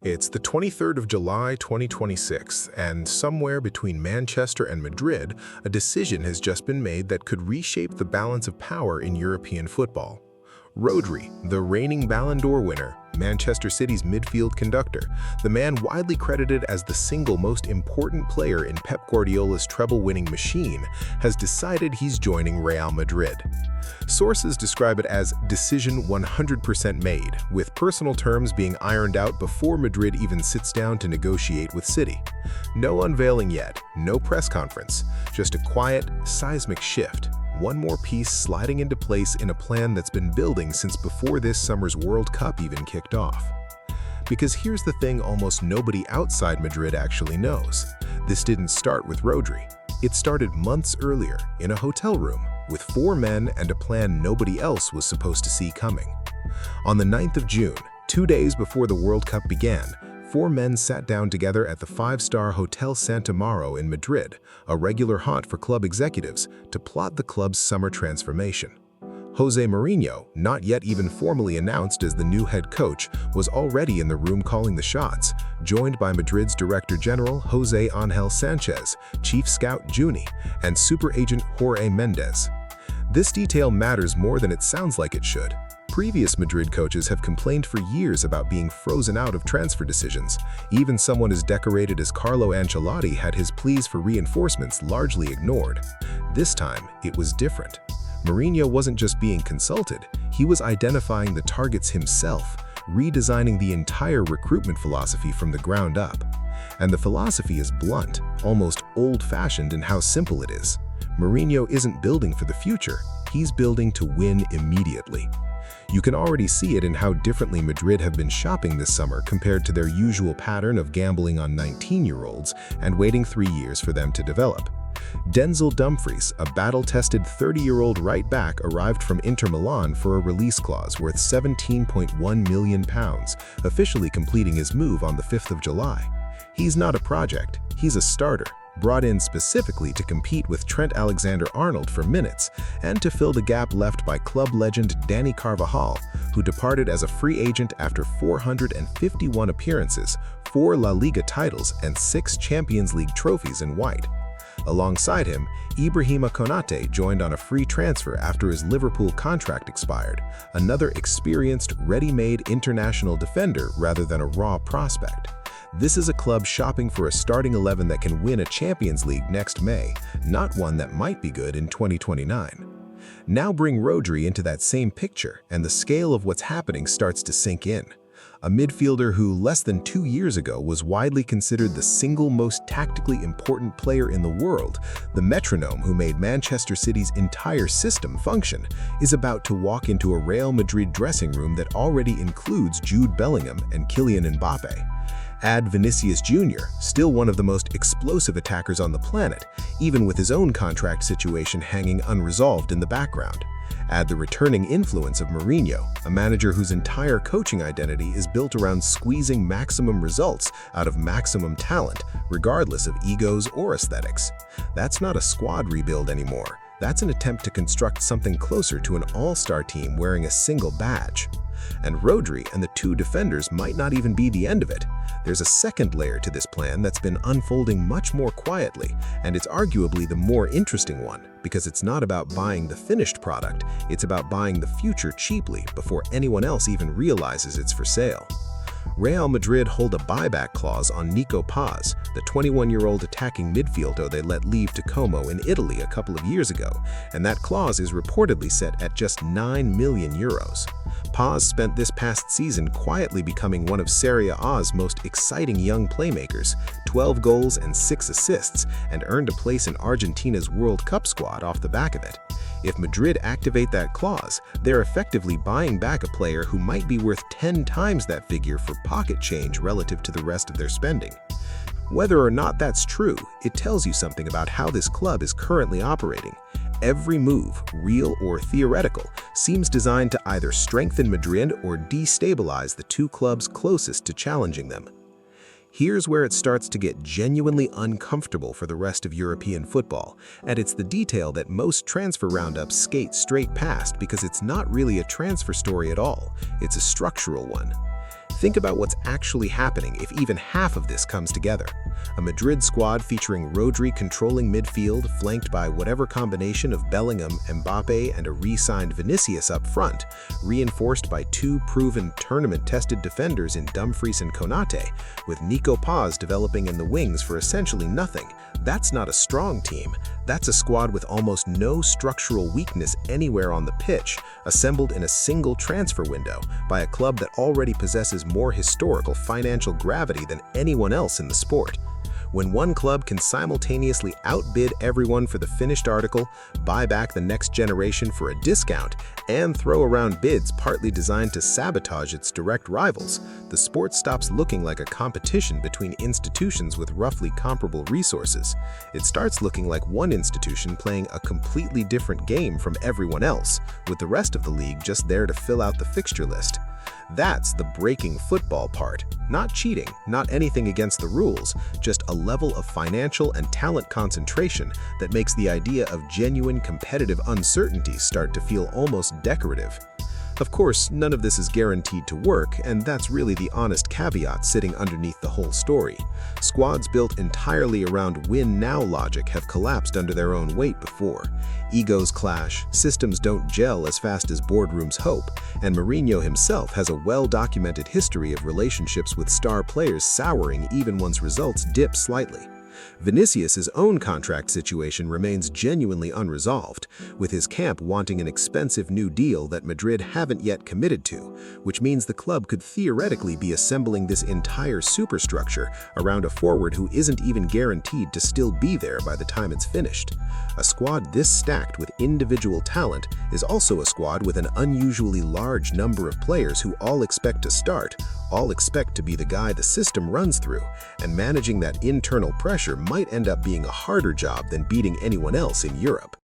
It's the 23rd of July, 2026, and somewhere between Manchester and Madrid, a decision has just been made that could reshape the balance of power in European football. Rodri, the reigning Ballon d'Or winner, Manchester City's midfield conductor, the man widely credited as the single most important player in Pep Guardiola's treble-winning machine, has decided he's joining Real Madrid. Sources describe it as decision 100% made, with personal terms being ironed out before Madrid even sits down to negotiate with City. No unveiling yet, no press conference, just a quiet, seismic shift. One more piece sliding into place in a plan that's been building since before this summer's World Cup even kicked off. Because here's the thing almost nobody outside Madrid actually knows. This didn't start with Rodri. It started months earlier in a hotel room with 4 men and a plan nobody else was supposed to see coming. On the 9th of June, 2 days before the World Cup began, 4 men sat down together at the 5-star Hotel Santa Mauro in Madrid, a regular haunt for club executives, to plot the club's summer transformation. José Mourinho, not yet even formally announced as the new head coach, was already in the room calling the shots, joined by Madrid's Director General José Ángel Sánchez, Chief Scout Juni, and Super Agent Jorge Mendes. This detail matters more than it sounds like it should. Previous Madrid coaches have complained for years about being frozen out of transfer decisions. Even someone as decorated as Carlo Ancelotti had his pleas for reinforcements largely ignored. This time, it was different. Mourinho wasn't just being consulted, he was identifying the targets himself, redesigning the entire recruitment philosophy from the ground up. And the philosophy is blunt, almost old-fashioned in how simple it is. Mourinho isn't building for the future, he's building to win immediately. You can already see it in how differently Madrid have been shopping this summer compared to their usual pattern of gambling on 19-year-olds and waiting 3 years for them to develop. Denzel Dumfries, a battle-tested 30-year-old right-back, arrived from Inter Milan for a release clause worth £17.1 million, officially completing his move on the 5th of July. He's not a project, he's a starter, brought in specifically to compete with Trent Alexander-Arnold for minutes and to fill the gap left by club legend Dani Carvajal, who departed as a free agent after 451 appearances, 4 La Liga titles, and 6 Champions League trophies in white. Alongside him, Ibrahima Konaté joined on a free transfer after his Liverpool contract expired, another experienced, ready-made international defender rather than a raw prospect. This is a club shopping for a starting 11 that can win a Champions League next May, not one that might be good in 2029. Now bring Rodri into that same picture, and the scale of what's happening starts to sink in. A midfielder who less than 2 years ago was widely considered the single most tactically important player in the world, the metronome who made Manchester City's entire system function, is about to walk into a Real Madrid dressing room that already includes Jude Bellingham and Kylian Mbappé. Add Vinicius Jr., still one of the most explosive attackers on the planet, even with his own contract situation hanging unresolved in the background. Add the returning influence of Mourinho, a manager whose entire coaching identity is built around squeezing maximum results out of maximum talent, regardless of egos or aesthetics. That's not a squad rebuild anymore. That's an attempt to construct something closer to an all-star team wearing a single badge. And Rodri and the 2 defenders might not even be the end of it. There's a second layer to this plan that's been unfolding much more quietly, and it's arguably the more interesting one, because it's not about buying the finished product, it's about buying the future cheaply before anyone else even realizes it's for sale. Real Madrid hold a buyback clause on Nico Paz, the 21-year-old attacking midfielder they let leave to Como in Italy a couple of years ago, and that clause is reportedly set at just €9 million. Paz spent this past season quietly becoming one of Serie A's most exciting young playmakers, 12 goals and 6 assists, and earned a place in Argentina's World Cup squad off the back of it. If Madrid activate that clause, they're effectively buying back a player who might be worth 10 times that figure for pocket change relative to the rest of their spending. Whether or not that's true, it tells you something about how this club is currently operating. Every move, real or theoretical, seems designed to either strengthen Madrid or destabilize the 2 clubs closest to challenging them. Here's where it starts to get genuinely uncomfortable for the rest of European football, and it's the detail that most transfer roundups skate straight past because it's not really a transfer story at all, it's a structural one. Think about what's actually happening if even half of this comes together. A Madrid squad featuring Rodri controlling midfield, flanked by whatever combination of Bellingham, Mbappe, and a re-signed Vinicius up front, reinforced by two proven tournament-tested defenders in Dumfries and Konaté, with Nico Paz developing in the wings for essentially nothing. That's not a strong team. That's a squad with almost no structural weakness anywhere on the pitch, assembled in a single transfer window by a club that already possesses more historical financial gravity than anyone else in the sport. When one club can simultaneously outbid everyone for the finished article, buy back the next generation for a discount, and throw around bids partly designed to sabotage its direct rivals, the sport stops looking like a competition between institutions with roughly comparable resources. It starts looking like one institution playing a completely different game from everyone else, with the rest of the league just there to fill out the fixture list. That's the breaking football part. Not cheating, not anything against the rules, just a level of financial and talent concentration that makes the idea of genuine competitive uncertainty start to feel almost decorative. Of course, none of this is guaranteed to work, and that's really the honest caveat sitting underneath the whole story. Squads built entirely around win-now logic have collapsed under their own weight before. Egos clash, systems don't gel as fast as boardrooms hope, and Mourinho himself has a well-documented history of relationships with star players souring even once results dip slightly. Vinicius' own contract situation remains genuinely unresolved, with his camp wanting an expensive new deal that Madrid haven't yet committed to, which means the club could theoretically be assembling this entire superstructure around a forward who isn't even guaranteed to still be there by the time it's finished. A squad this stacked with individual talent is also a squad with an unusually large number of players who all expect to start, all expect to be the guy the system runs through, and managing that internal pressure might end up being a harder job than beating anyone else in Europe.